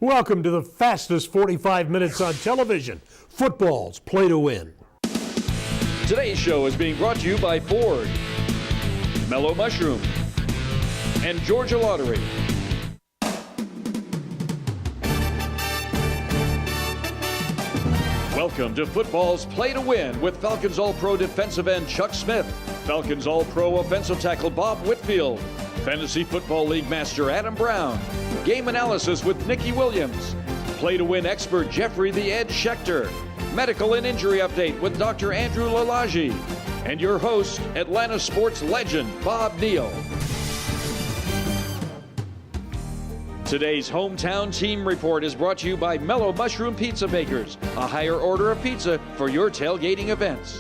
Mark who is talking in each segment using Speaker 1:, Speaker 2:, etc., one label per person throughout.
Speaker 1: Welcome to the fastest 45 minutes on television. Football's play to win.
Speaker 2: Today's show is being brought to you by Ford, Mellow Mushroom, and Georgia Lottery. Welcome to Football's Play to Win with Falcons All-Pro defensive end Chuck Smith, Falcons All-Pro offensive tackle Bob Whitfield, Fantasy Football League Master Adam Brown, Game Analysis with Nikki Williams, Play to Win expert Jeffrey the Ed Schechter, Medical and Injury Update with Dr. Andrew Lalagi, and your host, Atlanta sports legend Bob Neal. Today's Hometown Team Report is brought to you by Mellow Mushroom Pizza Makers, a higher order of pizza for your tailgating events.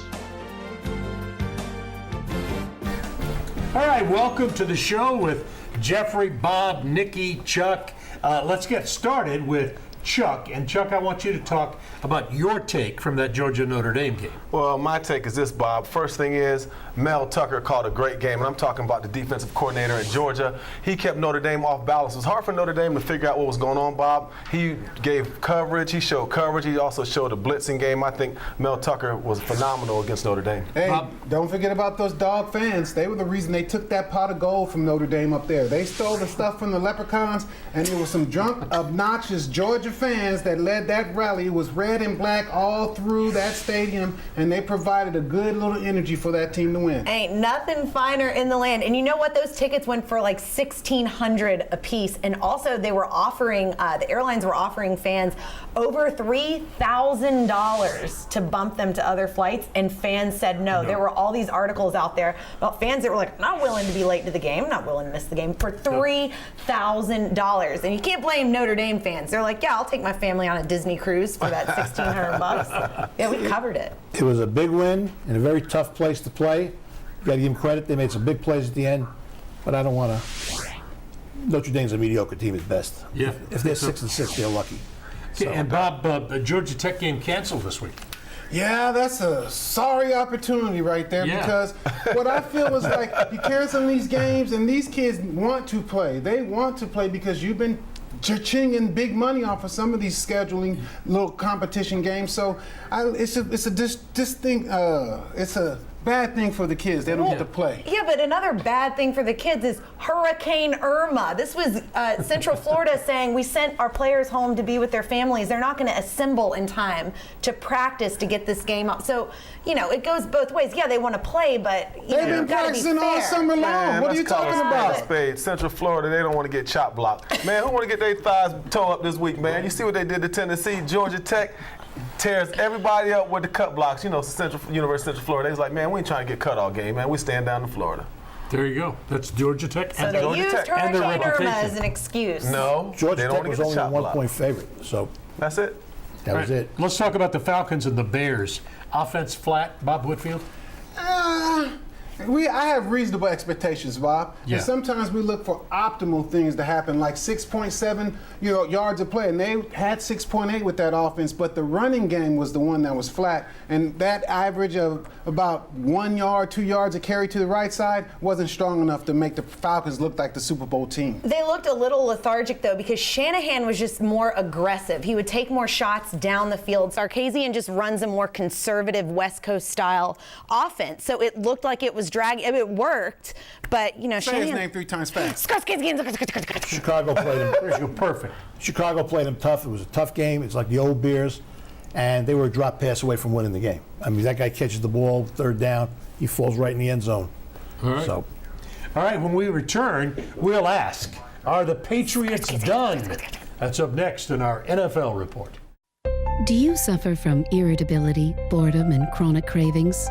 Speaker 1: All right, welcome to the show with Jeffrey, Bob, Nikki, Chuck. Let's get started with Chuck. And Chuck, I want you to talk about your take from that Georgia-Notre Dame game.
Speaker 3: Well, my take is this, Bob. First thing is, Mel Tucker called a great game, and I'm talking about the defensive coordinator at Georgia. He kept Notre Dame off balance. It was hard for Notre Dame to figure out what was going on, Bob. He gave coverage. He showed coverage. He also showed a blitzing game. I think Mel Tucker was phenomenal against Notre Dame.
Speaker 4: Hey, don't forget about those dog fans. They were the reason they took that pot of gold from Notre Dame up there. They stole the stuff from the Leprechauns, and there was some drunk, obnoxious Georgia fans that led that rally. It was red and black all through that stadium, and they provided a good little energy for that team to win.
Speaker 5: Ain't nothing finer in the land. And you know what? Those tickets went for like $1,600 a piece. And also they were offering, the airlines were offering fans over $3,000 to bump them to other flights. And fans said no. There were all these articles out there about fans that were like, not willing to be late to the game, not willing to miss the game for $3,000. And you can't blame Notre Dame fans. They're like, yeah, I'll take my family on a Disney cruise for that $1,600. Yeah, we covered it.
Speaker 6: It was a big win in a very tough place to play. You got to give them credit. They made some big plays at the end, but I don't want to. Notre Dame's a mediocre team at best.
Speaker 1: Yeah.
Speaker 6: If they're 6-6, they're lucky.
Speaker 1: So. And Bob, the Georgia Tech game canceled this week.
Speaker 4: Yeah, that's a sorry opportunity right there, because what I feel is like you cancel these games, and these kids want to play. They want to play because you've been chinging big money off of some of these scheduling little competition games. So it's a bad thing for the kids. They don't get to play.
Speaker 5: Yeah, but another bad thing for the kids is Hurricane Irma. This was Central Florida saying we sent our players home to be with their families. They're not going to assemble in time to practice to get this game up. So, you know, it goes both ways. Yeah, they want to play, but
Speaker 4: they've been practicing all summer long.
Speaker 3: Man,
Speaker 4: what are you talking about?
Speaker 3: Central Florida, they don't want to get chop blocked. Man, who want to get their thighs toe up this week, man? You see what they did to Tennessee, Georgia Tech? Tears everybody up with the cut blocks. You know, University of Central Florida. They was like, man, we ain't trying to get cut all game, man. We stand down in Florida.
Speaker 1: There you go. That's Georgia Tech.
Speaker 5: So they used Hurricane Irma as an excuse.
Speaker 3: No,
Speaker 6: Georgia Tech was only a 1-point favorite, so
Speaker 3: that's it.
Speaker 6: That was it.
Speaker 1: Let's talk about the Falcons and the Bears. Offense flat, Bob Whitfield?
Speaker 4: I have reasonable expectations, Bob.
Speaker 1: Yeah.
Speaker 4: And sometimes we look for optimal things to happen, like 6.7 yards a play, and they had 6.8 with that offense, but the running game was the one that was flat, and that average of about 1 yard, 2 yards a carry to the right side wasn't strong enough to make the Falcons look like the Super Bowl team.
Speaker 5: They looked a little lethargic, though, because Shanahan was just more aggressive. He would take more shots down the field. Sarkisian just runs a more conservative West Coast style offense, so it looked like it was dragging. It worked, but you know,
Speaker 4: Say his name 3 times fast.
Speaker 6: Chicago played him.
Speaker 1: Perfect.
Speaker 6: Chicago played him tough. It was a tough game. It's like the old Bears, and they were a drop pass away from winning the game. I mean, that guy catches the ball, third down, he falls right in the end zone.
Speaker 1: All right.
Speaker 6: So,
Speaker 1: all right, when we return, we'll ask, are the Patriots done? That's up next in our NFL report.
Speaker 7: Do you suffer from irritability, boredom, and chronic cravings?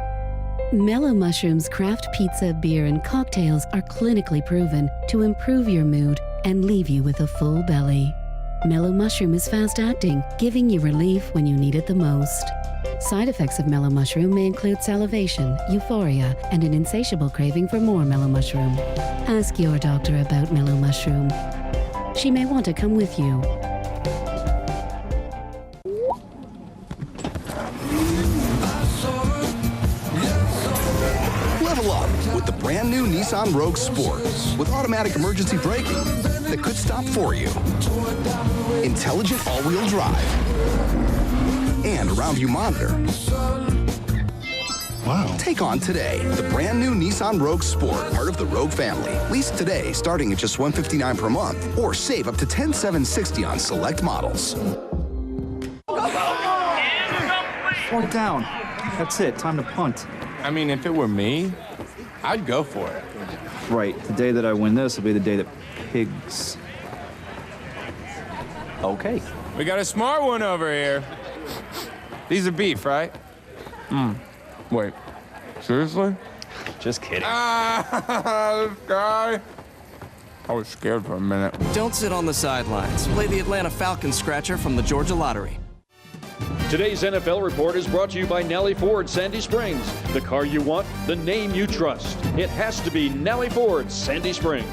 Speaker 7: Mellow Mushroom's craft pizza, beer, and cocktails are clinically proven to improve your mood and leave you with a full belly. Mellow Mushroom is fast-acting, giving you relief when you need it the most. Side effects of Mellow Mushroom may include salivation, euphoria, and an insatiable craving for more Mellow Mushroom. Ask your doctor about Mellow Mushroom. She may want to come with you.
Speaker 8: Level up with the brand new Nissan Rogue Sport. With automatic emergency braking, that could stop for you. Intelligent all-wheel drive. And a round view monitor. Wow. Take on today the brand new Nissan Rogue Sport, part of the Rogue family. Lease today starting at just $159 per month, or save up to $10,760 on select models.
Speaker 9: Fourth down. That's it. Time to punt.
Speaker 10: I mean, if it were me, I'd go for it.
Speaker 9: Right. The day that I win this will be the day that pigs. Okay.
Speaker 10: We got a smart one over here. These are beef, right? Wait. Seriously?
Speaker 9: Just kidding.
Speaker 10: This guy. I was scared for a minute.
Speaker 11: Don't sit on the sidelines. Play the Atlanta Falcons scratcher from the Georgia Lottery.
Speaker 2: Today's NFL Report is brought to you by Nally Ford Sandy Springs. The car you want, the name you trust. It has to be Nally Ford Sandy Springs.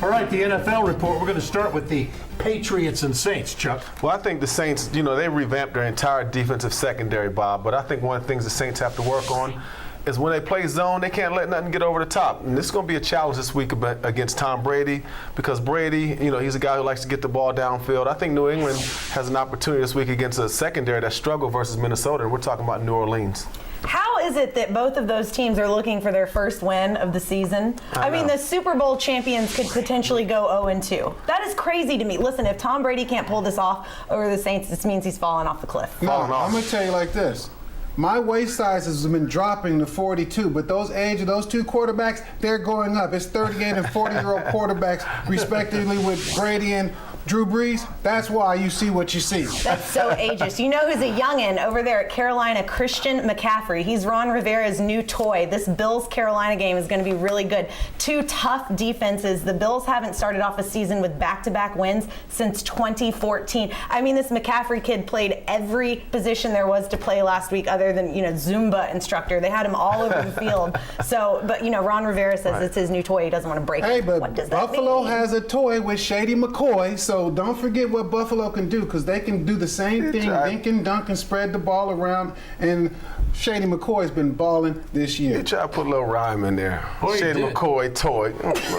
Speaker 1: All right, the NFL Report. We're going to start with the Patriots and Saints, Chuck.
Speaker 3: Well, I think the Saints, they revamped their entire defensive secondary, Bob. But I think one of the things the Saints have to work on is when they play zone, they can't let nothing get over the top. And this is going to be a challenge this week against Tom Brady, because Brady, he's a guy who likes to get the ball downfield. I think New England has an opportunity this week against a secondary that struggled versus Minnesota, and we're talking about New Orleans.
Speaker 5: How is it that both of those teams are looking for their first win of the season? I mean, the Super Bowl champions could potentially go 0-2. That is crazy to me. Listen, if Tom Brady can't pull this off over the Saints, this means he's falling off the cliff.
Speaker 4: No, I'm going to tell you like this. My waist size has been dropping to 42, but those two quarterbacks, they're going up. It's 38 and 40-year-old quarterbacks, respectively, with Brady and Drew Brees. That's why you see what you see.
Speaker 5: That's so ageist. You know who's a youngin' over there at Carolina? Christian McCaffrey. He's Ron Rivera's new toy. This Bills-Carolina game is going to be really good. Two tough defenses. The Bills haven't started off a season with back-to-back wins since 2014. I mean, this McCaffrey kid played every position there was to play last week other than, Zumba instructor. They had him all over the field. But Ron Rivera says it's his new toy. He doesn't want to break it.
Speaker 4: Hey, but
Speaker 5: what does that
Speaker 4: Buffalo
Speaker 5: mean?
Speaker 4: has a toy with Shady McCoy, so don't forget what Buffalo can do, because they can do the same thing, dink and dunk and spread the ball around, and Shady McCoy's been balling this year.
Speaker 3: You try to put a little rhyme in there.
Speaker 1: Boy,
Speaker 3: Shady McCoy, toy.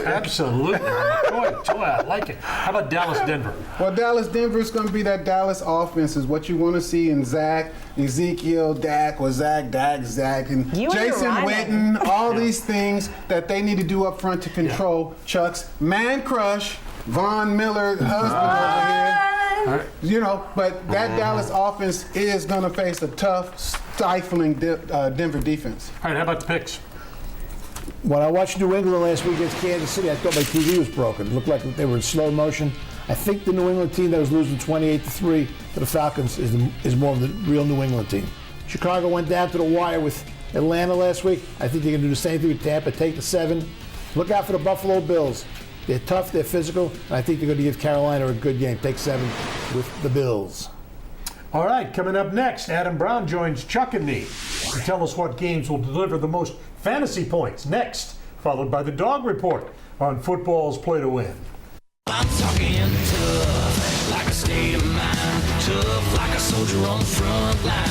Speaker 1: Absolutely. Toy, I like it. How about Dallas-Denver?
Speaker 4: Well, Dallas-Denver is going to be that Dallas offense is what you want to see in Zach, Ezekiel, Dak, or Zach, and Jason Witten, all these things that they need to do up front to control Chuck's man crush, Von Miller, husband over here. But that Dallas offense is going to face a tough, stifling Denver defense.
Speaker 1: All right, how about the picks?
Speaker 6: When I watched New England last week against Kansas City, I thought my TV was broken. It looked like they were in slow motion. I think the New England team that was losing 28-3 to the Falcons is more of the real New England team. Chicago went down to the wire with Atlanta last week. I think they're going to do the same thing with Tampa, take the 7. Look out for the Buffalo Bills. They're tough, they're physical, and I think they're going to give Carolina a good game. Take 7 with the Bills.
Speaker 1: All right, coming up next, Adam Brown joins Chuck and me to tell us what games will deliver the most fantasy points. Next, followed by the Dog Report on Football's Play to Win.
Speaker 12: I'm talking tough, like a state of mind. Tough, like a soldier on the front line.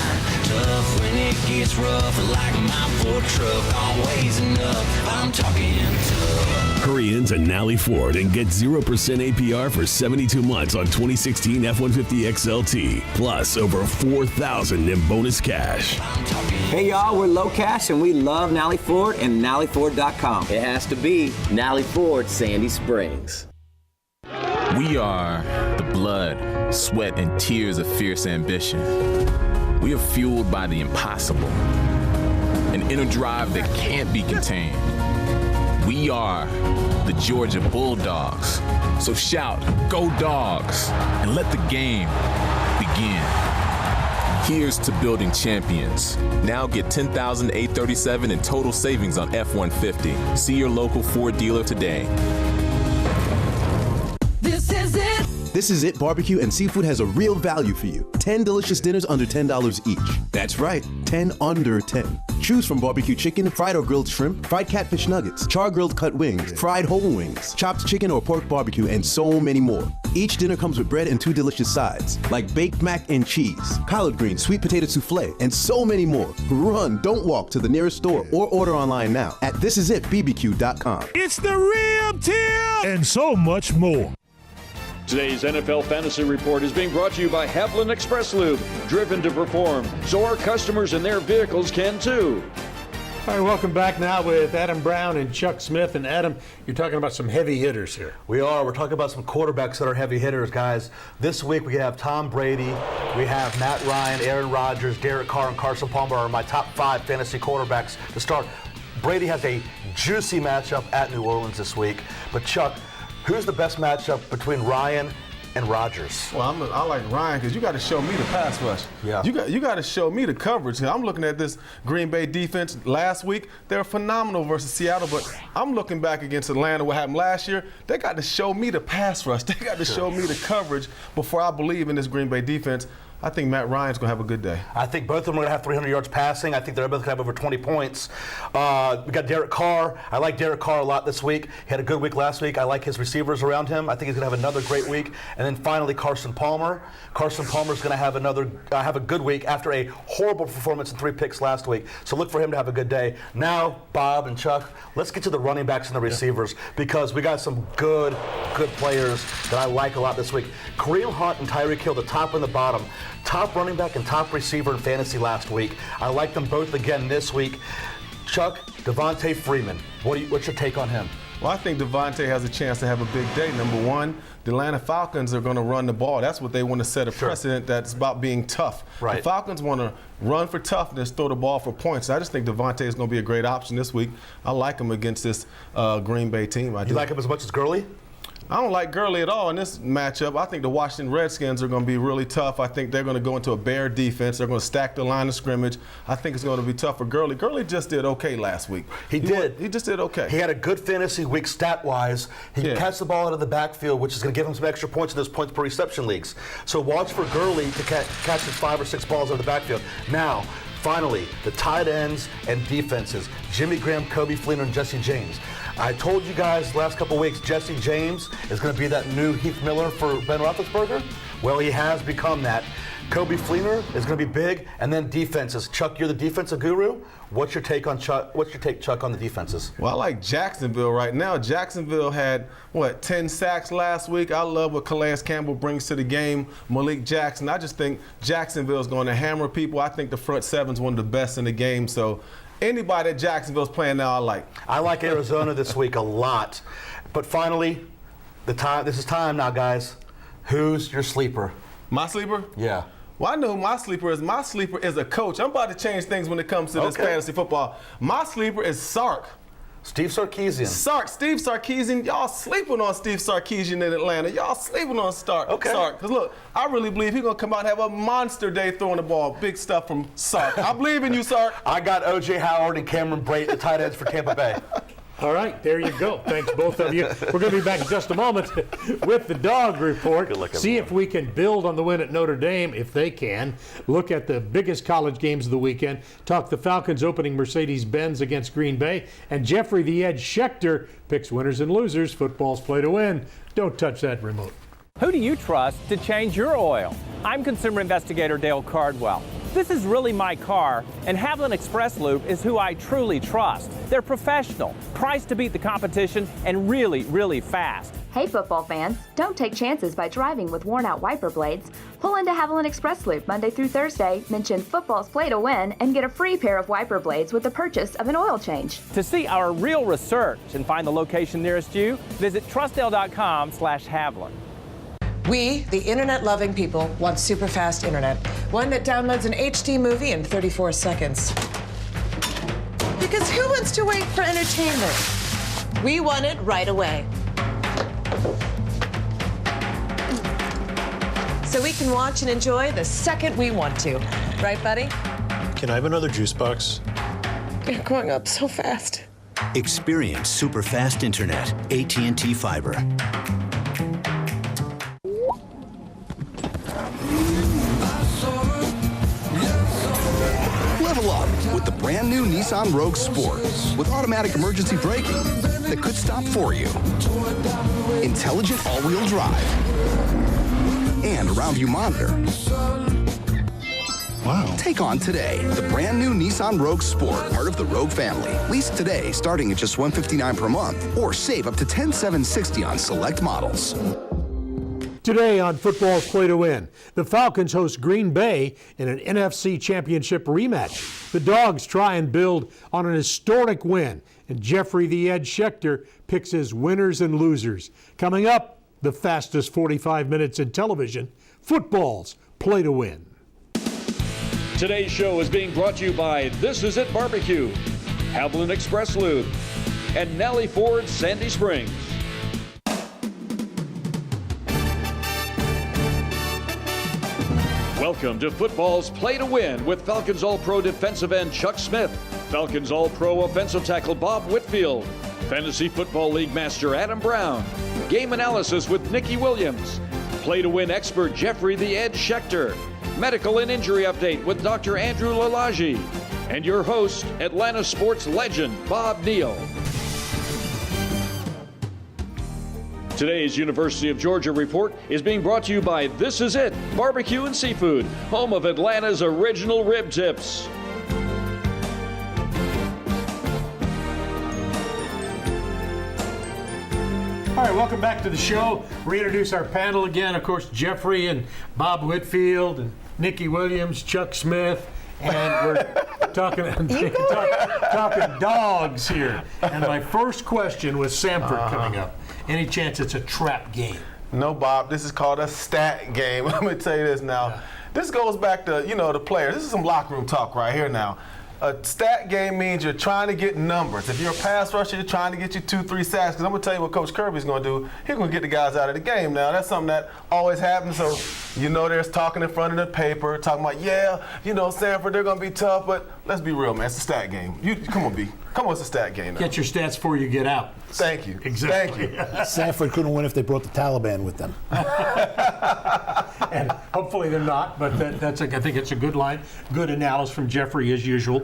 Speaker 12: Tough when it gets rough, like my Ford truck, always enough. I'm talking tough.
Speaker 13: Hurry into Nally Ford and get 0% APR for 72 months on 2016 F-150 XLT, plus over $4,000 in bonus cash.
Speaker 14: Hey y'all, we're Low Cash and we love Nally Ford and NallyFord.com. It has to be Nally Ford Sandy Springs.
Speaker 15: We are the blood, sweat, and tears of fierce ambition. We are fueled by the impossible, an inner drive that can't be contained. We are the Georgia Bulldogs. So shout, go Dogs, and let the game begin. Here's to building champions. Now get $10,837 in total savings on F-150. See your local Ford dealer today.
Speaker 12: This is it.
Speaker 16: This Is It Barbecue and Seafood has a real value for you. 10 delicious dinners under $10 each. That's right, 10 under 10. Choose from barbecue chicken, fried or grilled shrimp, fried catfish nuggets, char-grilled cut wings, fried whole wings, chopped chicken or pork barbecue, and so many more. Each dinner comes with bread and 2 delicious sides, like baked mac and cheese, collard greens, sweet potato souffle, and so many more. Run, don't walk to the nearest store or order online now at thisisitbbq.com.
Speaker 13: It's the Rib Tip! And so much more.
Speaker 2: Today's NFL Fantasy Report is being brought to you by Haviland Express Lube, driven to perform, so our customers and their vehicles can too.
Speaker 1: All right, welcome back now with Adam Brown and Chuck Smith. And Adam, you're talking about some heavy hitters here.
Speaker 17: We are. We're talking about some quarterbacks that are heavy hitters, guys. This week we have Tom Brady, we have Matt Ryan, Aaron Rodgers, Derek Carr, and Carson Palmer are my top 5 fantasy quarterbacks to start. Brady has a juicy matchup at New Orleans this week. But Chuck, who's the best matchup between Ryan and Rodgers?
Speaker 3: Well, I like Ryan because you got to show me the pass rush.
Speaker 17: Yeah.
Speaker 3: You got to show me the coverage. I'm looking at this Green Bay defense last week. They were phenomenal versus Seattle, but I'm looking back against Atlanta, what happened last year. They got to show me the pass rush. They got to show me the coverage before I believe in this Green Bay defense. I think Matt Ryan's going to have a good day.
Speaker 17: I think both of them are going to have 300 yards passing. I think they're both going to have over 20 points. We got Derek Carr. I like Derek Carr a lot this week. He had a good week last week. I like his receivers around him. I think he's going to have another great week. And then finally, Carson Palmer. Carson Palmer's going to have have a good week after a horrible performance and 3 picks last week. So look for him to have a good day. Now, Bob and Chuck, let's get to the running backs and the receivers because we got some good players that I like a lot this week. Kareem Hunt and Tyreek Hill, the top and the bottom. Top running back and top receiver in fantasy last week. I like them both again this week. Chuck, Devontae Freeman, what's your take on him?
Speaker 3: Well, I think Devontae has a chance to have a big day. Number one, the Atlanta Falcons are going to run the ball. That's what they want to set a precedent that's about being tough.
Speaker 17: Right.
Speaker 3: The Falcons want to run for toughness, throw the ball for points. I just think Devontae is going to be a great option this week. I like him against this Green Bay team.
Speaker 17: You like him as much as Gurley?
Speaker 3: I don't like Gurley at all in this matchup. I think the Washington Redskins are going to be really tough. I think they're going to go into a Bear defense. They're going to stack the line of scrimmage. I think it's going to be tough for Gurley. Gurley just did okay last week.
Speaker 17: He
Speaker 3: just did okay.
Speaker 17: He had a good fantasy week stat-wise. He catch the ball out of the backfield, which is going to give him some extra points in those points per reception leagues. So watch for Gurley to catch his 5 or 6 balls out of the backfield. Now, finally, the tight ends and defenses. Jimmy Graham, Kobe Fleener, and Jesse James. I told you guys the last couple weeks, Jesse James is going to be that new Heath Miller for Ben Roethlisberger. Well, he has become that. Kobe Fleener is going to be big, and then defenses. Chuck, you're the defensive guru. What's your take on Chuck? What's your take, Chuck, on the defenses?
Speaker 3: Well, I like Jacksonville right now. Jacksonville had 10 sacks last week. I love what Calais Campbell brings to the game. Malik Jackson. I just think Jacksonville is going to hammer people. I think the front seven's one of the best in the game. So anybody that Jacksonville's playing now, I like.
Speaker 17: I like Arizona this week a lot. But finally, this is time now, guys. Who's your sleeper?
Speaker 3: My sleeper?
Speaker 17: Yeah.
Speaker 3: Well, I know who my sleeper is. My sleeper is a coach. I'm about to change things when it comes to this fantasy football. My sleeper is Sark.
Speaker 17: Steve Sarkisian.
Speaker 3: Steve Sarkisian. Y'all sleeping on Steve Sarkisian in Atlanta. Y'all sleeping on Sark. Because look, I really believe he's going to come out and have a monster day throwing the ball. Big stuff from Sark. I believe in you, Sark.
Speaker 17: I got O.J. Howard and Cameron Brate, the tight ends for Tampa Bay.
Speaker 1: All right, there you go. Thanks, both of you. We're going to be back in just a moment with the dog report.
Speaker 17: Good luck,
Speaker 1: see if we can build on the win at Notre Dame, if they can. Look at the biggest college games of the weekend. Talk the Falcons opening Mercedes-Benz against Green Bay. And Jeffrey the Edge Schechter picks winners and losers. Football's play to win. Don't touch that remote.
Speaker 18: Who do you trust to change your oil? I'm consumer investigator Dale Cardwell. This is really my car, and Haviland Express Lube is who I truly trust. They're professional, priced to beat the competition, and really, really fast.
Speaker 19: Hey football fans, don't take chances by driving with worn-out wiper blades. Pull into Haviland Express Lube Monday through Thursday, mention Football's Play to Win, and get a free pair of wiper blades with the purchase of an oil change.
Speaker 18: To see our real research and find the location nearest you, visit trustdale.com/Haviland.
Speaker 20: We, the internet-loving people, want super-fast internet. One that downloads an HD movie in 34 seconds. Because who wants to wait for entertainment? We want it right away. So we can watch and enjoy the second we want to. Right, buddy?
Speaker 21: Can I have another juice box?
Speaker 20: You're going up so fast.
Speaker 22: Experience super-fast internet. AT&T Fiber.
Speaker 8: brand new Nissan Rogue Sport with automatic emergency braking that could stop for you, intelligent all-wheel drive, and around view monitor. Wow. Take on today the brand new Nissan Rogue Sport, part of the Rogue family. Lease today starting at just $159 per month, or save up to $10,760 on select models.
Speaker 1: Today on Football's Play to Win, the Falcons host Green Bay in an NFC Championship rematch. The Dogs try and build on an historic win, and Jeffrey the Ed Schechter picks his winners and losers. Coming up, the fastest 45 minutes in television, Football's Play to Win.
Speaker 2: Today's show is being brought to you by This Is It Barbecue, Haviland Express Lube, and Nellie Ford Sandy Springs. Welcome to Football's Play to Win with Falcons All-Pro defensive end Chuck Smith, Falcons All-Pro offensive tackle Bob Whitfield, Fantasy Football League Master Adam Brown, game analysis with Nikki Williams, Play to Win expert Jeffrey the Ed Schechter, medical and injury update with Dr. Andrew Lalage, and your host, Atlanta sports legend Bob Neal. Today's University of Georgia Report is being brought to you by This Is It Barbecue and Seafood, home of Atlanta's original rib tips.
Speaker 1: All right, welcome back to the show. Reintroduce our panel again. Of course, Jeffrey and Bob Whitfield and Nikki Williams, Chuck Smith, and we're talking dogs here. And my first question was Samford coming up. Any chance it's a trap game?
Speaker 3: No, Bob. This is called a stat game. Let me tell you this now. Yeah. This goes back to, the players. This is some locker room talk right here now. A stat game means you're trying to get numbers. If you're a pass rusher, you're trying to get you 2-3 sacks. Because I'm going to tell you what Coach Kirby's going to do. He's going to get the guys out of the game now. That's something that always happens. So, there's talking in front of the paper, talking about, Samford, they're going to be tough. But let's be real, man. It's a stat game. Come on, B. Come on, it's a stat game now.
Speaker 1: Get your stats before you get out.
Speaker 3: Thank you.
Speaker 1: Exactly.
Speaker 3: Thank you.
Speaker 6: Sanford couldn't win if they brought the Taliban with them.
Speaker 1: And hopefully they're not, but I think it's a good line. Good analysis from Jeffrey as usual.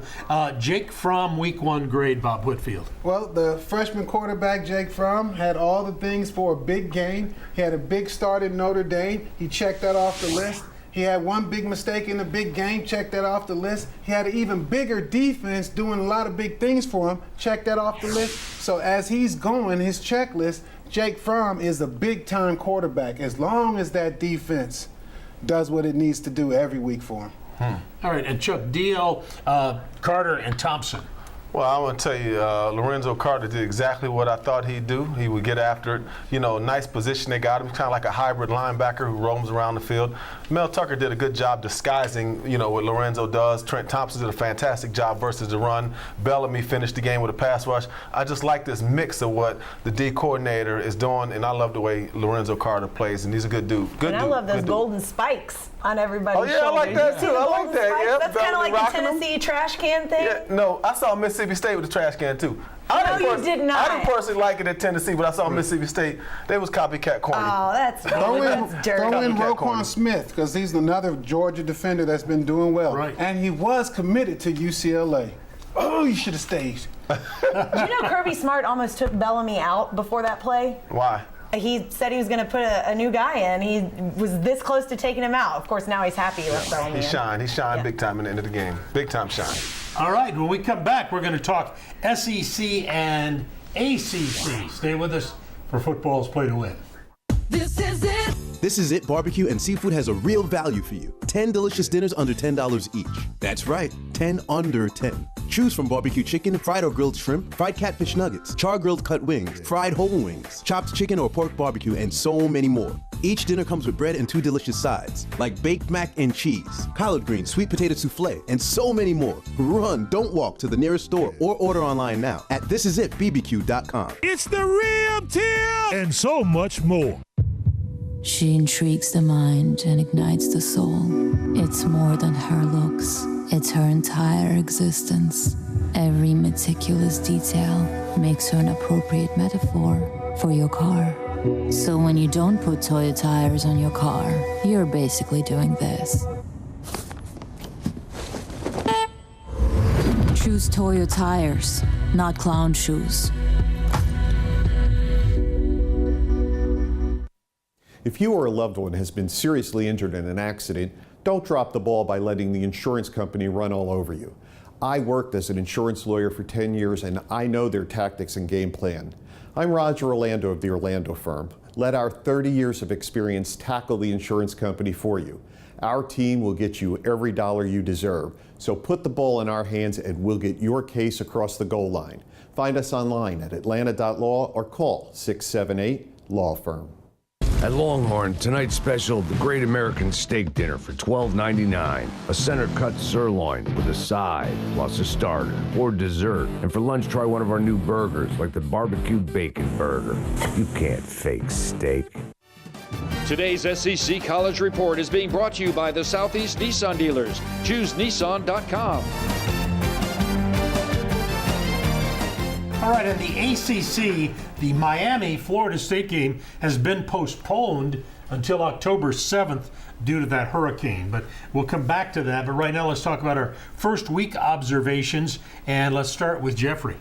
Speaker 1: Jake Fromm, week 1 grade, Bob Whitfield.
Speaker 4: Well, the freshman quarterback, Jake Fromm, had all the things for a big game. He had a big start in Notre Dame. He checked that off the list. He had one big mistake in the big game, check that off the list. He had an even bigger defense doing a lot of big things for him, check that off the list. So as he's going, his checklist, Jake Fromm is a big-time quarterback as long as that defense does what it needs to do every week for him.
Speaker 1: All right, and Chuck, DL, Carter, and Thompson.
Speaker 3: Well, I want to tell you, Lorenzo Carter did exactly what I thought he'd do. He would get after it. Nice position they got him. He's kind of like a hybrid linebacker who roams around the field. Mel Tucker did a good job disguising, what Lorenzo does. Trent Thompson did a fantastic job versus the run. Bellamy finished the game with a pass rush. I just like this mix of what the D coordinator is doing, and I love the way Lorenzo Carter plays, and he's a good dude.
Speaker 5: I love those golden spikes on everybody's
Speaker 3: shoulders.
Speaker 5: I
Speaker 3: like that, too. I like that.
Speaker 5: Yeah, that's kind of like the Tennessee trash can thing.
Speaker 3: Yeah, no, I saw Mississippi State with the trash can, too.
Speaker 5: No, you did not.
Speaker 3: I didn't personally like it at Tennessee, but I saw Mississippi State. They was copycat corny.
Speaker 5: Oh, that's dirty.
Speaker 4: Throw in Roquan Smith, because he's another Georgia defender that's been doing well.
Speaker 1: Right.
Speaker 4: And he was committed to UCLA. Oh, you should have stayed.
Speaker 5: Do you know Kirby Smart almost took Bellamy out before that play?
Speaker 3: Why?
Speaker 5: He said he was going to put a new guy in. He was this close to taking him out. Of course, now he's happy he left Bellamy in.
Speaker 3: He shined big time in the end of the game. Big time shine.
Speaker 1: All right, when we come back, we're going to talk SEC and ACC. Stay with us for Football's Play to Win.
Speaker 12: This is it.
Speaker 16: This Is It Barbecue and Seafood has a real value for you. 10 delicious dinners under $10 each. That's right, 10 under 10. Choose from barbecue chicken, fried or grilled shrimp, fried catfish nuggets, char-grilled cut wings, fried whole wings, chopped chicken or pork barbecue, and so many more. Each dinner comes with bread and 2 delicious sides, like baked mac and cheese, collard greens, sweet potato souffle, and so many more. Run, don't walk to the nearest store or order online now at thisisitbbq.com.
Speaker 7: It's the rib tip! And so much more.
Speaker 22: She intrigues the mind and ignites the soul. It's more than her looks. It's her entire existence. Every meticulous detail makes her an appropriate metaphor for your car. So when you don't put Toyo tires on your car, you're basically doing this. Choose Toyo tires, not clown shoes.
Speaker 9: If you or a loved one has been seriously injured in an accident, don't drop the ball by letting the insurance company run all over you. I worked as an insurance lawyer for 10 years and I know their tactics and game plan. I'm Roger Orlando of the Orlando firm. Let our 30 years of experience tackle the insurance company for you. Our team will get you every dollar you deserve. So put the ball in our hands and we'll get your case across the goal line. Find us online at atlanta.law or call 678-LAW-FIRM.
Speaker 10: At Longhorn, tonight's special, the Great American Steak Dinner for $12.99. A center-cut sirloin with a side, plus a starter or dessert. And for lunch, try one of our new burgers, like the barbecue bacon burger. You can't fake steak.
Speaker 2: Today's SEC College Report is being brought to you by the Southeast Nissan dealers. Choose Nissan.com.
Speaker 1: All right, in the ACC, the Miami-Florida State game has been postponed until October 7th due to that hurricane. But we'll come back to that. But right now, let's talk about our first week observations. And let's start with Jeffrey.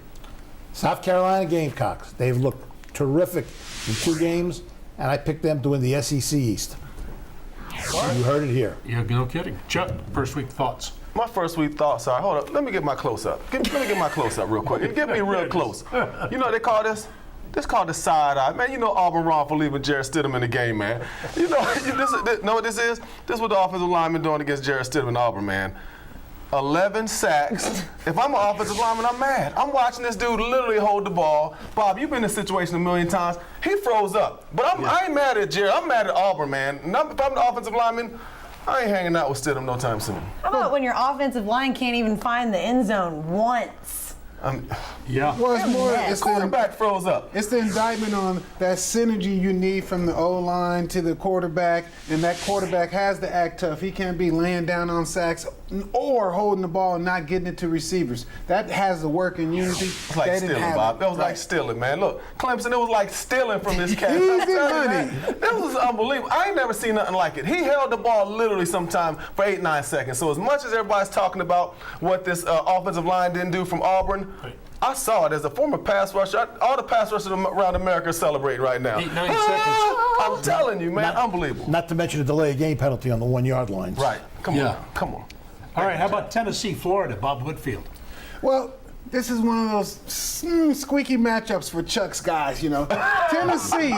Speaker 6: South Carolina Gamecocks. They've looked terrific in 2 games, and I picked them to win the SEC East. You heard it here.
Speaker 1: Yeah, no kidding. Chuck, first week thoughts.
Speaker 3: My first week thoughts are, hold up, let me get my close-up. Let me get my close-up real quick. Get me real close. You know what they call this? This called the side eye. Man, you know Auburn wrong for leaving Jarrett Stidham in the game, man. You know, know what this is? This is what the offensive lineman doing against Jarrett Stidham in Auburn, man. 11 sacks. If I'm an offensive lineman, I'm mad. I'm watching this dude literally hold the ball. Bob, you've been in this situation a million times. He froze up. But I ain't mad at Jarrett. I'm mad at Auburn, man. If I'm the offensive lineman, I ain't hanging out with Stidham no time soon.
Speaker 5: How about when your offensive line can't even find the end zone once?
Speaker 1: Yeah.
Speaker 4: Well, it's more.
Speaker 3: It's quarterback froze up.
Speaker 4: It's the indictment on that synergy you need from the O-line to the quarterback, and that quarterback has to act tough. He can't be laying down on sacks or holding the ball and not getting it to receivers. That has to work in unity.
Speaker 3: It's like stealing, Bob. That was like stealing, man. Look, Clemson, it was like stealing from this cat.
Speaker 4: Easy money.
Speaker 3: That was unbelievable. I ain't never seen nothing like it. He held the ball literally sometime for 8-9 seconds. So as much as everybody's talking about what this offensive line didn't do from Auburn, I saw it as a former pass rusher. All the pass rushers around America are celebrating right now.
Speaker 1: 8-9 seconds.
Speaker 3: I'm telling you, man, unbelievable.
Speaker 6: Not to mention a delay of game penalty on the 1-yard line.
Speaker 3: Right. Come on.
Speaker 1: All right, how about Tennessee, Florida, Bob Whitfield?
Speaker 4: Well, this is one of those squeaky matchups for Chuck's guys, you know. Tennessee,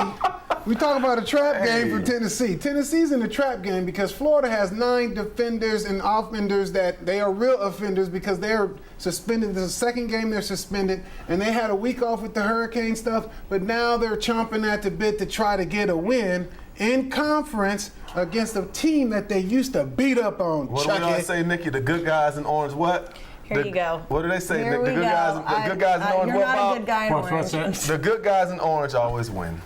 Speaker 4: we talk about a trap game for Tennessee. Tennessee's in a trap game because Florida has 9 defenders and offenders that they are real offenders because they're suspended. This is the second game they're suspended, and they had a week off with the hurricane stuff, but now they're chomping at the bit to try to get a win in conference against a team that they used to beat up on.
Speaker 3: What do we always say, Nikki? The good guys in orange what?
Speaker 5: Here you go.
Speaker 3: What do they say?
Speaker 5: Here
Speaker 3: The good guys in orange
Speaker 5: you're
Speaker 3: what,
Speaker 5: not
Speaker 3: Bob?
Speaker 5: a good guy in orange.
Speaker 3: The good guys in orange always win.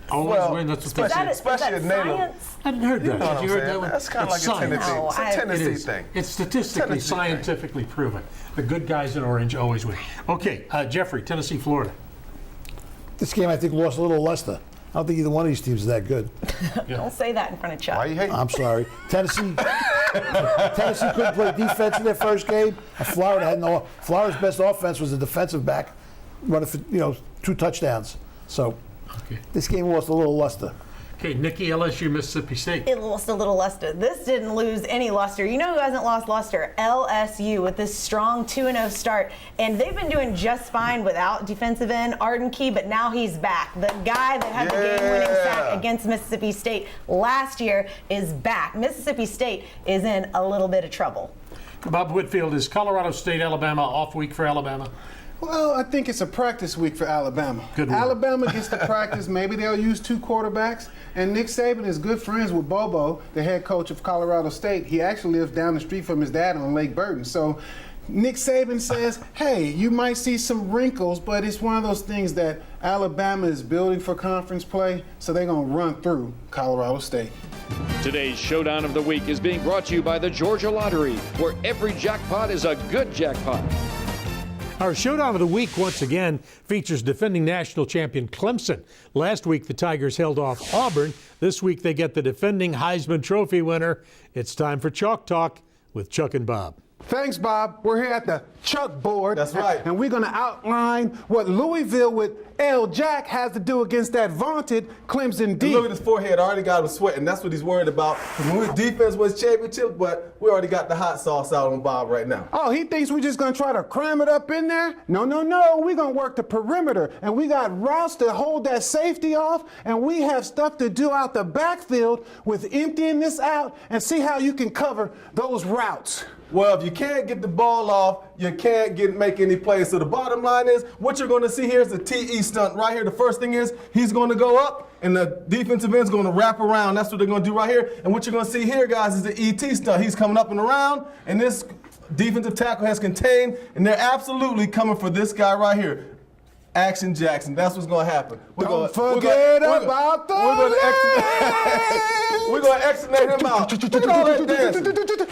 Speaker 1: Always win. That's what
Speaker 3: especially at Naylor.
Speaker 1: I hadn't heard that.
Speaker 3: You know what
Speaker 1: Did
Speaker 3: I'm
Speaker 1: you heard
Speaker 3: saying?
Speaker 1: that one?
Speaker 3: That's kind of like a Tennessee thing.
Speaker 1: It's statistically, scientifically proven. The good guys in orange always win. Okay, Jeffrey, Tennessee, Florida.
Speaker 6: This game, I think, lost a little Leicester. I don't think either one of these teams is that good.
Speaker 5: Don't say that in front of Chuck.
Speaker 3: Why you hating?
Speaker 6: I'm sorry. Tennessee couldn't play defense in their first game. Florida had no. Florida's best offense was the defensive back, running for 2 touchdowns. So this game lost a little luster.
Speaker 1: Okay, Nikki, LSU, Mississippi State.
Speaker 5: It lost a little luster. This didn't lose any luster. You know who hasn't lost luster? LSU with this strong 2-0 start. And they've been doing just fine without defensive end Arden Key, but now he's back. The guy that had the game-winning sack against Mississippi State last year is back. Mississippi State is in a little bit of trouble.
Speaker 1: Bob Whitfield, is Colorado State, Alabama off week for Alabama?
Speaker 4: Well, I think it's a practice week for Alabama.
Speaker 1: Good one.
Speaker 4: Alabama gets to practice. Maybe they'll use 2 quarterbacks. And Nick Saban is good friends with Bobo, the head coach of Colorado State. He actually lives down the street from his dad on Lake Burton. So Nick Saban says, hey, you might see some wrinkles, but it's one of those things that Alabama is building for conference play, so they're going to run through Colorado State.
Speaker 2: Today's Showdown of the Week is being brought to you by the Georgia Lottery, where every jackpot is a good jackpot.
Speaker 1: Our Showdown of the Week, once again, features defending national champion Clemson. Last week, the Tigers held off Auburn. This week, they get the defending Heisman Trophy winner. It's time for Chalk Talk with Chuck and Bob.
Speaker 4: Thanks, Bob. We're here at the Chuck board.
Speaker 3: That's right.
Speaker 4: And we're going to outline what Louisville with L. Jack has to do against that vaunted Clemson D.
Speaker 3: And look at his forehead. I already got him sweating. That's what he's worried about. When his defense was championship, but we already got the hot sauce out on Bob right now.
Speaker 4: Oh, he thinks we're just going to try to cram it up in there? No. We're going to work the perimeter. And we got routes to hold that safety off. And we have stuff to do out the backfield with emptying this out and see how you can cover those routes.
Speaker 3: Well, if you can't get the ball off, you can't make any plays. So the bottom line is, what you're going to see here is the TE stunt right here. The first thing is, he's going to go up, and the defensive end's going to wrap around. That's what they're going to do right here. And what you're going to see here, guys, is the ET stunt. He's coming up and around, and this defensive tackle has contained, and they're absolutely coming for this guy right here. Action Jackson. That's what's going to happen.
Speaker 4: Don't forget about the
Speaker 3: We're going to externate him out. Look at all that dancing.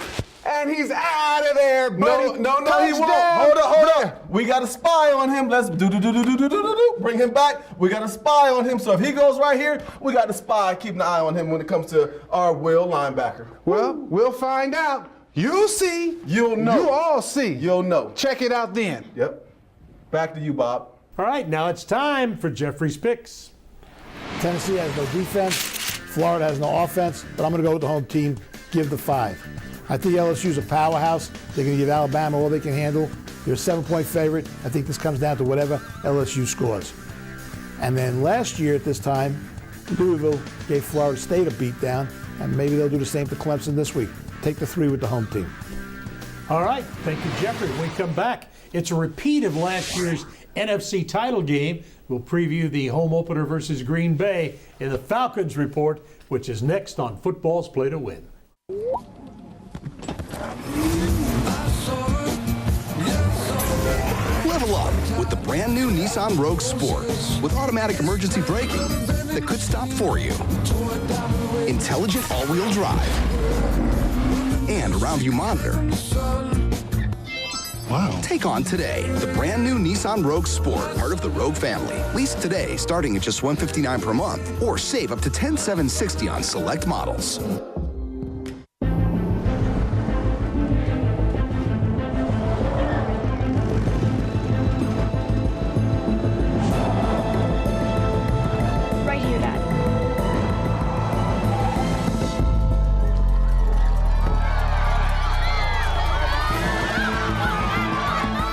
Speaker 4: And he's out of there, buddy.
Speaker 3: No, he won't. Hold up. We got a spy on him. Let's bring him back. We got a spy on him. So if he goes right here, we got the spy keeping an eye on him when it comes to our will linebacker.
Speaker 4: Well, we'll find out. You'll see.
Speaker 3: You'll know.
Speaker 4: You all see.
Speaker 3: You'll know.
Speaker 4: Check it out then.
Speaker 3: Yep. Back to you, Bob.
Speaker 1: All right, now it's time for Jeffrey's picks.
Speaker 6: Tennessee has no defense. Florida has no offense, but I'm going to go with the home team. Give the 5. I think LSU's a powerhouse. They're going to give Alabama all they can handle. They're a 7-point favorite. I think this comes down to whatever LSU scores. And then last year at this time, Louisville gave Florida State a beatdown, and maybe they'll do the same to Clemson this week. Take the 3 with the home team.
Speaker 1: All right, thank you, Jeffrey. When we come back, it's a repeat of last year's NFC title game. We'll preview the home opener versus Green Bay in the Falcons Report, which is next on Football's Play to Win.
Speaker 8: Level up with the brand new Nissan Rogue Sport with automatic emergency braking that could stop for you, intelligent all-wheel drive, and around view monitor. Wow. Take on today the brand new Nissan Rogue Sport, part of the Rogue family. Lease today starting at just $159 per month, or save up to $10,760 on select models.
Speaker 19: Right here, Dad.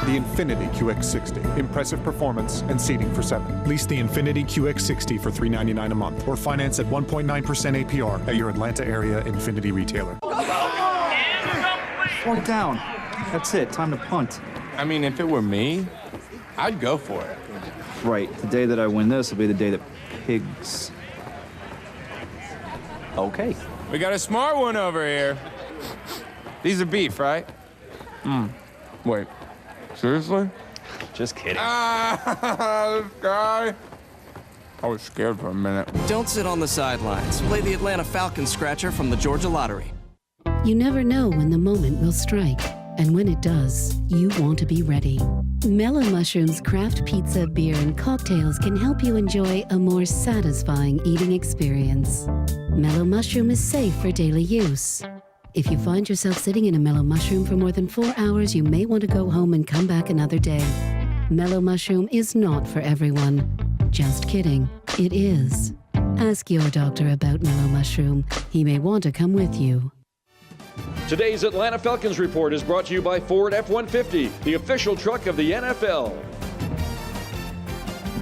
Speaker 11: The Infiniti QX60. Impressive performance and seating for 7. Lease the Infiniti QX60 for $399 a month or finance at 1.9% APR at your Atlanta area Infiniti retailer.
Speaker 14: Fourth down. That's it. Time to punt.
Speaker 23: I mean, if it were me, I'd go for it.
Speaker 14: Right. The day that I win this will be the day that pigs. Okay.
Speaker 23: We got a smart one over here. These are beef, right? Wait. Seriously?
Speaker 14: Just kidding.
Speaker 23: This guy. I was scared for a minute.
Speaker 24: Don't sit on the sidelines. Play the Atlanta Falcons scratcher from the Georgia Lottery.
Speaker 25: You never know when the moment will strike. And when it does, you want to be ready. Mellow Mushroom's craft pizza, beer, and cocktails can help you enjoy a more satisfying eating experience. Mellow Mushroom is safe for daily use. If you find yourself sitting in a Mellow Mushroom for more than 4 hours, you may want to go home and come back another day. Mellow Mushroom is not for everyone. Just kidding, it is. Ask your doctor about Mellow Mushroom. He may want to come with you.
Speaker 2: Today's Atlanta Falcons Report is brought to you by Ford F-150, the official truck of the NFL.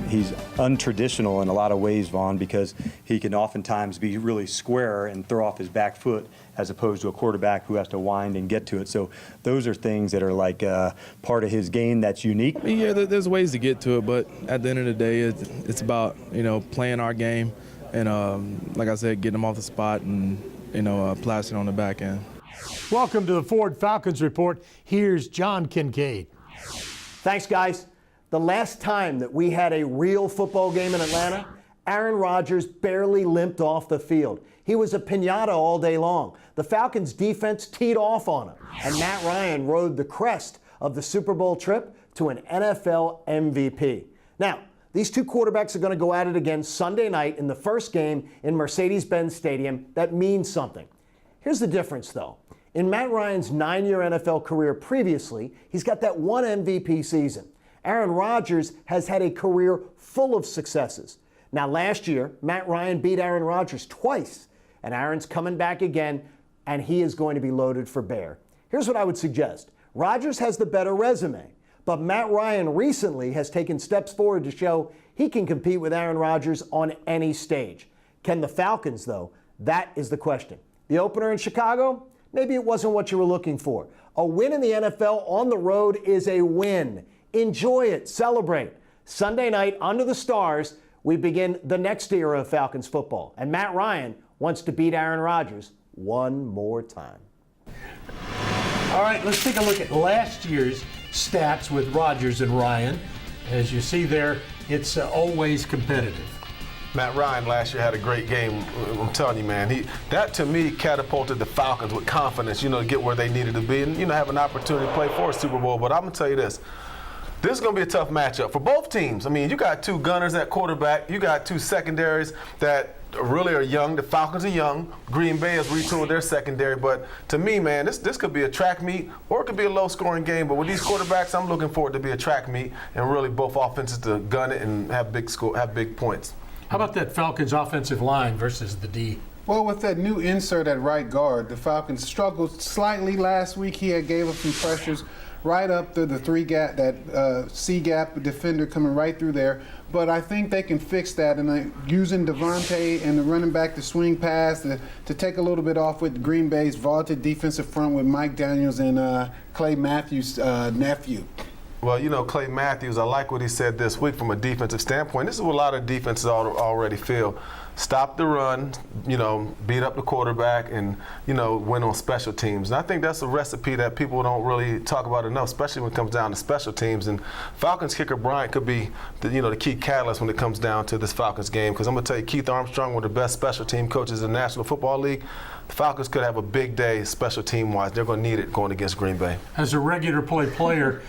Speaker 26: He's untraditional in a lot of ways, Vaughn, because he can oftentimes be really square and throw off his back foot as opposed to a quarterback who has to wind and get to it. So those are things that are like part of his game that's unique.
Speaker 27: Yeah, there's ways to get to it, but at the end of the day, it's about, playing our game and, like I said, getting them off the spot and, plastering on the back end.
Speaker 1: Welcome to the Ford Falcons Report. Here's John Kincaid.
Speaker 28: Thanks, guys. The last time that we had a real football game in Atlanta, Aaron Rodgers barely limped off the field. He was a piñata all day long. The Falcons' defense teed off on him, and Matt Ryan rode the crest of the Super Bowl trip to an NFL MVP. Now, these two quarterbacks are going to go at it again Sunday night in the first game in Mercedes-Benz Stadium. That means something. Here's the difference, though. In Matt Ryan's 9-year NFL career previously, he's got that one MVP season. Aaron Rodgers has had a career full of successes. Now, last year, Matt Ryan beat Aaron Rodgers twice, and Aaron's coming back again, and he is going to be loaded for bear. Here's what I would suggest. Rodgers has the better resume, but Matt Ryan recently has taken steps forward to show he can compete with Aaron Rodgers on any stage. Can the Falcons, though? That is the question. The opener in Chicago? Maybe it wasn't what you were looking for. A win in the NFL on the road is a win. Enjoy it. Celebrate. Sunday night, under the stars, we begin the next era of Falcons football. And Matt Ryan wants to beat Aaron Rodgers one more time.
Speaker 1: All right, let's take a look at last year's stats with Rodgers and Ryan. As you see there, it's always competitive.
Speaker 3: Matt Ryan last year had a great game. I'm telling you, man, that to me catapulted the Falcons with confidence, to get where they needed to be and, have an opportunity to play for a Super Bowl. But I'm going to tell you this. This is going to be a tough matchup for both teams. I mean, you got two gunners at quarterback. You got two secondaries that really are young. The Falcons are young. Green Bay has retooled their secondary. But to me, man, this could be a track meet or it could be a low-scoring game. But with these quarterbacks, I'm looking for it to be a track meet and really both offenses to gun it and have big points.
Speaker 1: How about that Falcons offensive line versus the D?
Speaker 4: Well, with that new insert at right guard, the Falcons struggled slightly last week. He gave up some pressures right up to the three-gap, that C-gap defender coming right through there. But I think they can fix that, and using Devontae and the running back to swing pass to take a little bit off with Green Bay's vaulted defensive front with Mike Daniels and Clay Matthews' nephew.
Speaker 3: Well, Clay Matthews, I like what he said this week from a defensive standpoint. This is what a lot of defenses already feel. Stop the run, beat up the quarterback, and, win on special teams. And I think that's a recipe that people don't really talk about enough, especially when it comes down to special teams. And Falcons kicker Bryant could be the key catalyst when it comes down to this Falcons game. Because I'm going to tell you, Keith Armstrong, one of the best special team coaches in the National Football League, the Falcons could have a big day special team-wise. They're going to need it going against Green Bay.
Speaker 1: As a regular play player,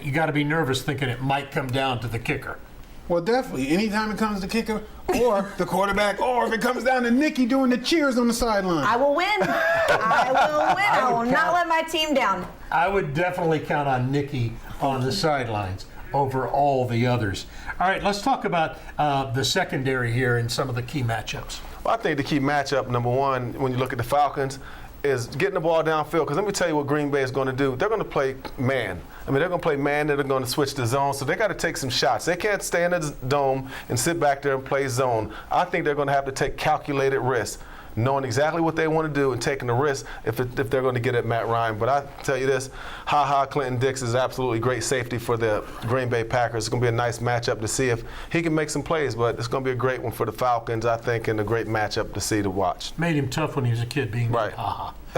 Speaker 1: you got to be nervous thinking it might come down to the kicker.
Speaker 4: Well, definitely. Anytime it comes to kicker or the quarterback, or if it comes down to Nicky doing the cheers on the sideline.
Speaker 5: I will win. I will not let my team down.
Speaker 1: I would definitely count on Nicky on the sidelines over all the others. All right, let's talk about the secondary here and some of the key matchups.
Speaker 3: Well, I think the key matchup, number one, when you look at the Falcons, is getting the ball downfield. Because let me tell you what Green Bay is going to do. They're going to play man. They're going to play man. They're going to switch to zone. So they got to take some shots. They can't stay in the dome and sit back there and play zone. I think they're going to have to take calculated risks, knowing exactly what they want to do and taking the risk if they're going to get at Matt Ryan. But I tell you this, Clinton Dix is absolutely great safety for the Green Bay Packers. It's going to be a nice matchup to see if he can make some plays, but it's going to be a great one for the Falcons, I think, and a great matchup to see to watch.
Speaker 1: Made him tough when he was a kid being
Speaker 3: right.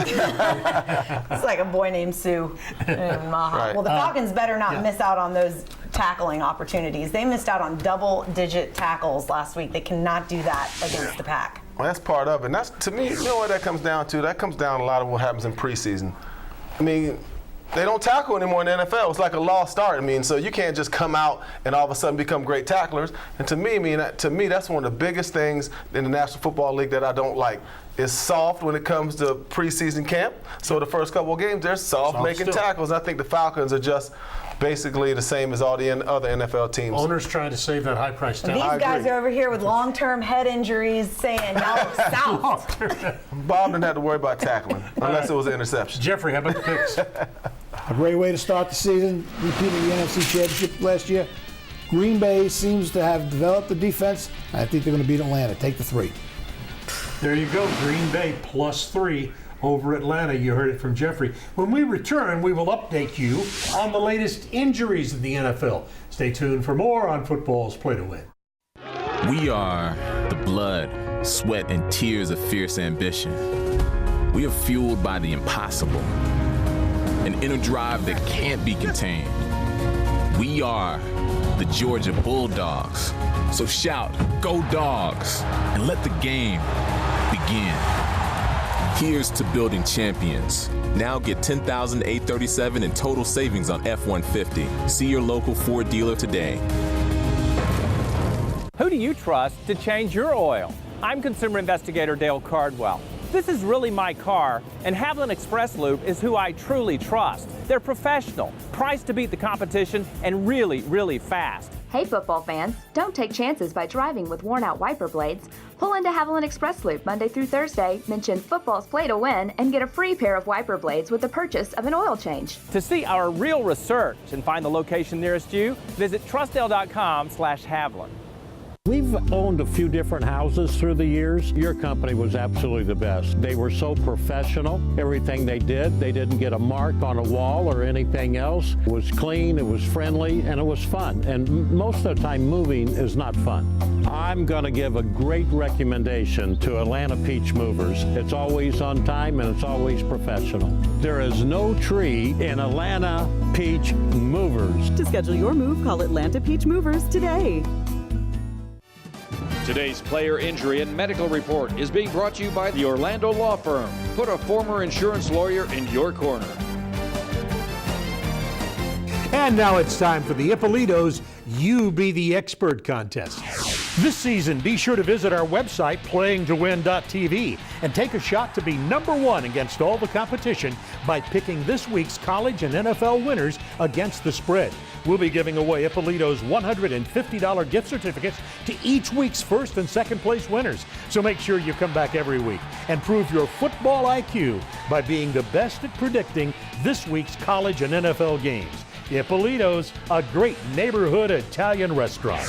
Speaker 5: It's like a boy named Sue. Right. Well, the Falcons better not miss out on those tackling opportunities. They missed out on double-digit tackles last week. They cannot do that against the Pack.
Speaker 3: Well, that's part of it. And that's, to me, you know what that comes down to? That comes down to a lot of what happens in preseason. They don't tackle anymore in the NFL. It's like a lost art. So you can't just come out and all of a sudden become great tacklers. And to me, that's one of the biggest things in the National Football League that I don't like. It's soft when it comes to preseason camp. So the first couple of games, they're soft making tackles. And I think the Falcons are just basically the same as all the other NFL teams.
Speaker 1: Owners trying to save that high-priced talent.
Speaker 5: These guys are over here with long-term head injuries saying, y'all south.
Speaker 3: Bob didn't have to worry about tackling unless it was an interception.
Speaker 1: Jeffrey, how about the picks?
Speaker 6: A great way to start the season, repeating the NFC Championship last year. Green Bay seems to have developed the defense. I think they're going to beat Atlanta. Take the 3.
Speaker 1: There you go, Green Bay +3 over Atlanta. You heard it from Jeffrey. When we return, we will update you on the latest injuries in the NFL. Stay tuned for more on Football's Play to Win.
Speaker 12: We are the blood, sweat, and tears of fierce ambition. We are fueled by the impossible, an inner drive that can't be contained. We are the Georgia Bulldogs. So shout, "Go Dogs," and let the game begin. Here's to building champions. Now get $10,837 in total savings on F-150. See your local Ford dealer today.
Speaker 13: Who do you trust to change your oil? I'm consumer investigator Dale Cardwell.
Speaker 7: This is really my car, and Haviland Express Lube is who I truly trust. They're professional, priced to beat the competition, and really, really fast.
Speaker 19: Hey football fans, don't take chances by driving with worn-out wiper blades. Pull into Haviland Express Loop Monday through Thursday, mention football's play to win, and get a free pair of wiper blades with the purchase of an oil change.
Speaker 7: To see our real research and find the location nearest you, visit trustdale.com/Haviland.
Speaker 13: We've owned a few different houses through the years. Your company was absolutely the best. They were so professional. Everything they did, they didn't get a mark on a wall or anything else. It was clean, it was friendly, and it was fun. And most of the time, moving is not fun. I'm going to give a great recommendation to Atlanta Peach Movers. It's always on time and it's always professional. There is no tree in Atlanta Peach Movers.
Speaker 15: To schedule your move, call Atlanta Peach Movers today.
Speaker 2: Today's player injury and medical report is being brought to you by the Orlando Law Firm. Put a former insurance lawyer in your corner.
Speaker 1: And now it's time for the Ippolito's You Be the Expert contest. This season, be sure to visit our website, playingtowin.tv, and take a shot to be #1 against all the competition by picking this week's college and NFL winners against the spread. We'll be giving away Ippolito's $150 gift certificates to each week's first and second place winners. So make sure you come back every week and prove your football IQ by being the best at predicting this week's college and NFL games. Ippolito's, a great neighborhood Italian restaurant.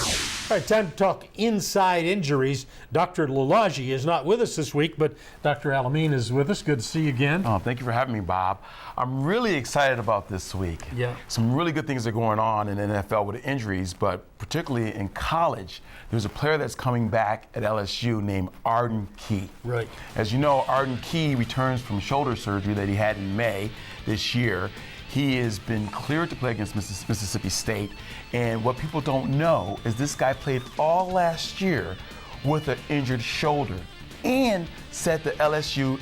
Speaker 1: All right, time to talk inside injuries. Dr. Lalagi is not with us this week, but Dr. Alameen is with us. Good to see you again.
Speaker 16: Oh, thank you for having me, Bob. I'm really excited about this week.
Speaker 1: Yeah.
Speaker 16: Some really good things are going on in the NFL with injuries, but particularly in college, there's a player that's coming back at LSU named Arden Key.
Speaker 1: Right.
Speaker 16: As you know, Arden Key returns from shoulder surgery that he had in May this year. He has been cleared to play against Mississippi State. And what people don't know is this guy played all last year with an injured shoulder and set the LSU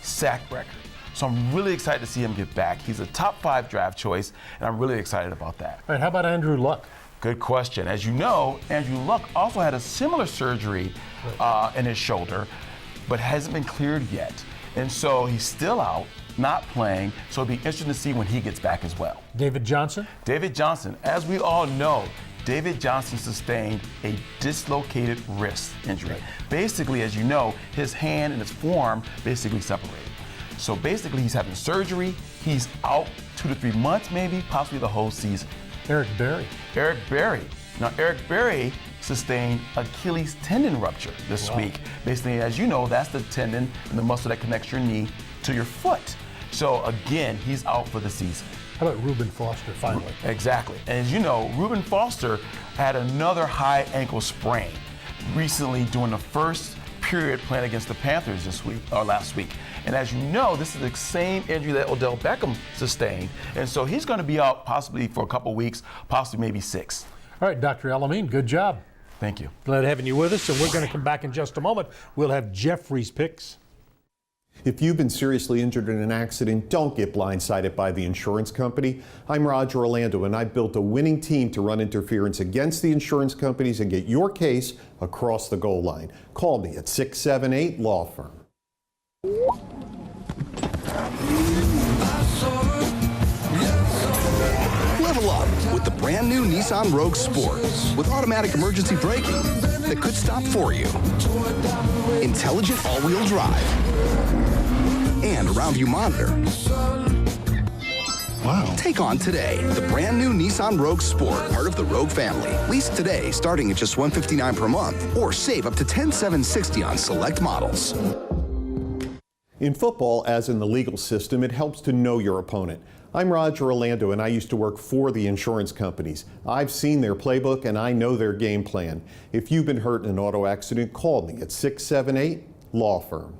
Speaker 16: sack record. So I'm really excited to see him get back. He's a top 5 draft choice, and I'm really excited about that.
Speaker 1: All right, how about Andrew Luck?
Speaker 16: Good question. As you know, Andrew Luck also had a similar surgery in his shoulder, but hasn't been cleared yet. And so he's still out, not playing, so it'll be interesting to see when he gets back as well.
Speaker 1: David Johnson?
Speaker 16: David Johnson, as we all know, David Johnson sustained a dislocated wrist injury. Basically, as you know, his hand and his forearm basically separated. So basically, he's having surgery. He's out 2 to 3 months, maybe, possibly the whole season.
Speaker 1: Eric Berry.
Speaker 16: Eric Berry. Now, Eric Berry sustained Achilles tendon rupture this week. Basically, as you know, that's the tendon and the muscle that connects your knee to your foot. So again, he's out for the season.
Speaker 1: How about Reuben Foster, finally?
Speaker 16: Exactly. And as you know, Reuben Foster had another high ankle sprain recently during the first period playing against the Panthers last week. And as you know, this is the same injury that Odell Beckham sustained. And so he's going to be out possibly for a couple weeks, possibly maybe 6.
Speaker 1: All right, Dr. Alameen, good job.
Speaker 16: Thank you.
Speaker 1: Glad having you with us, and we're going to come back in just a moment. We'll have Jeffrey's picks.
Speaker 9: If you've been seriously injured in an accident, don't get blindsided by the insurance company. I'm Roger Orlando, and I built a winning team to run interference against the insurance companies and get your case across the goal line. Call me at 678 Law Firm.
Speaker 8: Level up with the brand new Nissan Rogue Sport with automatic emergency braking that could stop for you, intelligent all-wheel drive, and around view monitor. Wow. Take on today the brand new Nissan Rogue Sport, part of the Rogue family. Lease today starting at just $159 per month, or save up to $10,760 on select models.
Speaker 9: In football, as in the legal system, it helps to know your opponent. I'm Roger Orlando, and I used to work for the insurance companies. I've seen their playbook, and I know their game plan. If you've been hurt in an auto accident, call me at 678 Law Firm.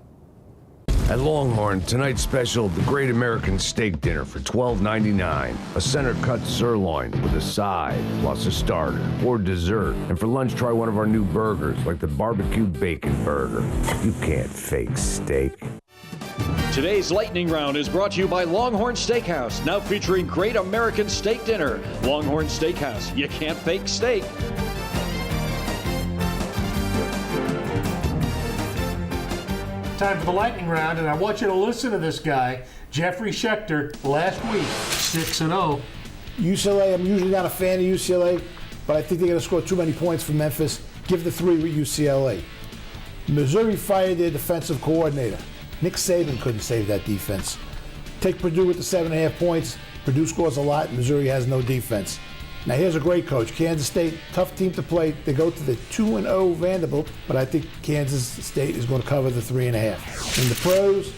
Speaker 10: At Longhorn, tonight's special, the Great American Steak Dinner for $12.99. A center-cut sirloin with a side, plus a starter or dessert. And for lunch, try one of our new burgers, like the barbecue bacon burger. You can't fake steak.
Speaker 2: Today's lightning round is brought to you by Longhorn Steakhouse, now featuring Great American Steak Dinner. Longhorn Steakhouse, you can't fake steak.
Speaker 1: time for the lightning round, and I want you to listen to this guy, Jeffrey Schechter, last week, 6-0.
Speaker 6: UCLA, I'm usually not a fan of UCLA, but I think they're going to score too many points from Memphis. Give the 3 with UCLA. Missouri fired their defensive coordinator. Nick Saban couldn't save that defense. Take Purdue with the 7.5 points. Purdue scores a lot. Missouri has no defense. Now here's a great coach. Kansas State, tough team to play. They go to the 2-0 Vanderbilt, but I think Kansas State is going to cover the 3.5. In the pros,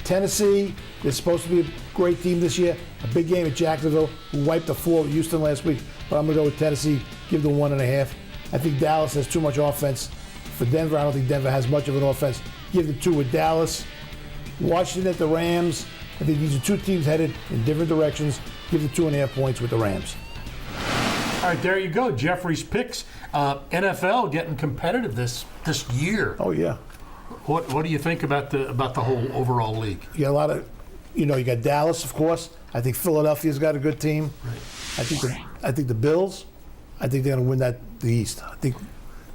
Speaker 6: Tennessee, they're supposed to be a great team this year. A big game at Jacksonville, who wiped the floor with Houston last week. But I'm going to go with Tennessee, give them 1.5. I think Dallas has too much offense. For Denver, I don't think Denver has much of an offense. Give the 2 with Dallas. Washington at the Rams. I think these are two teams headed in different directions. Give the 2.5 points with the Rams.
Speaker 1: All right, there you go. Jeffrey's picks. NFL getting competitive this year.
Speaker 6: Oh yeah.
Speaker 1: What do you think about the whole overall league?
Speaker 6: You got a lot of, you got Dallas, of course. I think Philadelphia's got a good team.
Speaker 1: Right.
Speaker 6: I think the Bills. I think they're going to win the East. I think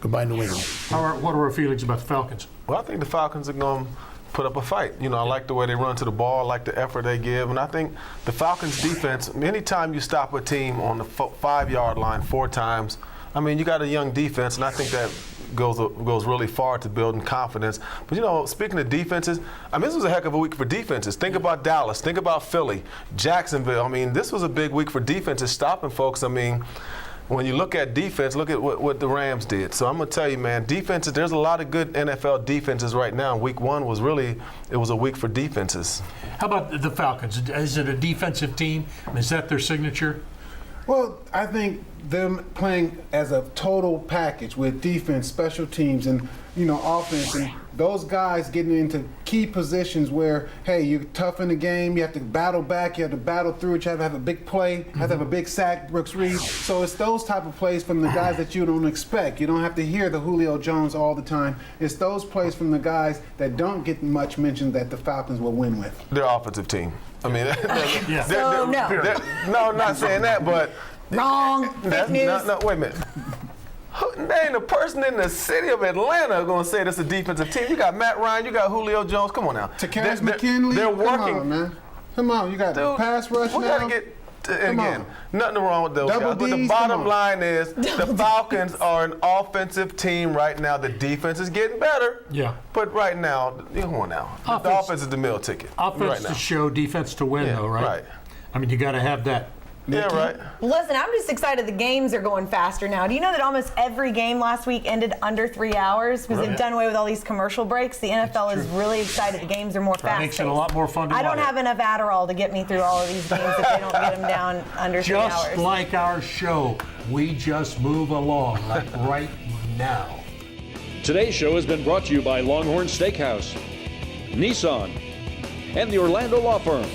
Speaker 6: combined New England.
Speaker 1: What are our feelings about the Falcons?
Speaker 3: Well, I think the Falcons are going to put up a fight. I like the way they run to the ball, I like the effort they give, and I think the Falcons defense, anytime you stop a team on the 5-yard line 4 times, you got a young defense, and I think that goes really far to building confidence. But speaking of defenses, this was a heck of a week for defenses. Think about Dallas, think about Philly, Jacksonville. This was a big week for defenses stopping folks. When you look at defense, look at what the Rams did. So I'm going to tell you, man, defenses, there's a lot of good NFL defenses right now. Week 1 was it was a week for defenses.
Speaker 1: How about the Falcons? Is it a defensive team? Is that their signature?
Speaker 4: Well, I think them playing as a total package with defense, special teams, and offense, and those guys getting into key positions where, hey, you're tough in the game, you have to battle back, you have to battle through it, you have to have a big play, you have to have a big sack, Brooks Reed. So it's those type of plays from the guys that you don't expect. You don't have to hear the Julio Jones all the time. It's those plays from the guys that don't get much mentioned that the Falcons will win with.
Speaker 3: Their offensive team.
Speaker 5: No,
Speaker 3: I'm not saying that, but
Speaker 5: wrong. Fake news.
Speaker 3: No, wait a minute. There ain't a person in the city of Atlanta going to say this is a defensive team. You got Matt Ryan, you got Julio Jones. Come on now.
Speaker 4: Takarius McKinley.
Speaker 3: They're working.
Speaker 4: Come on, man. Come on, you got the pass rush
Speaker 3: we
Speaker 4: now.
Speaker 3: Got to get. Again, nothing wrong with those
Speaker 4: Double
Speaker 3: guys. But the
Speaker 4: Ds,
Speaker 3: bottom line is the Falcons are an offensive team right now. The defense is getting better.
Speaker 1: Yeah.
Speaker 3: But right now, come on now. The offense is the meal ticket.
Speaker 1: Offense
Speaker 3: right
Speaker 1: to
Speaker 3: now.
Speaker 1: show, defense to win, though, right?
Speaker 3: Right.
Speaker 1: You got to have that.
Speaker 3: Yeah, right.
Speaker 5: Listen, I'm just excited the games are going faster now. Do you know that almost every game last week ended under 3 hours because they've done away with all these commercial breaks? The NFL is really excited. The games are more fast-paced.
Speaker 1: Makes it a lot more fun to watch.
Speaker 5: I don't have enough Adderall to get me through all of these games if they don't get them down under 3 hours.
Speaker 1: Just like our show, we just move along like right now.
Speaker 2: Today's show has been brought to you by Longhorn Steakhouse, Nissan, and the Orlando Law Firm.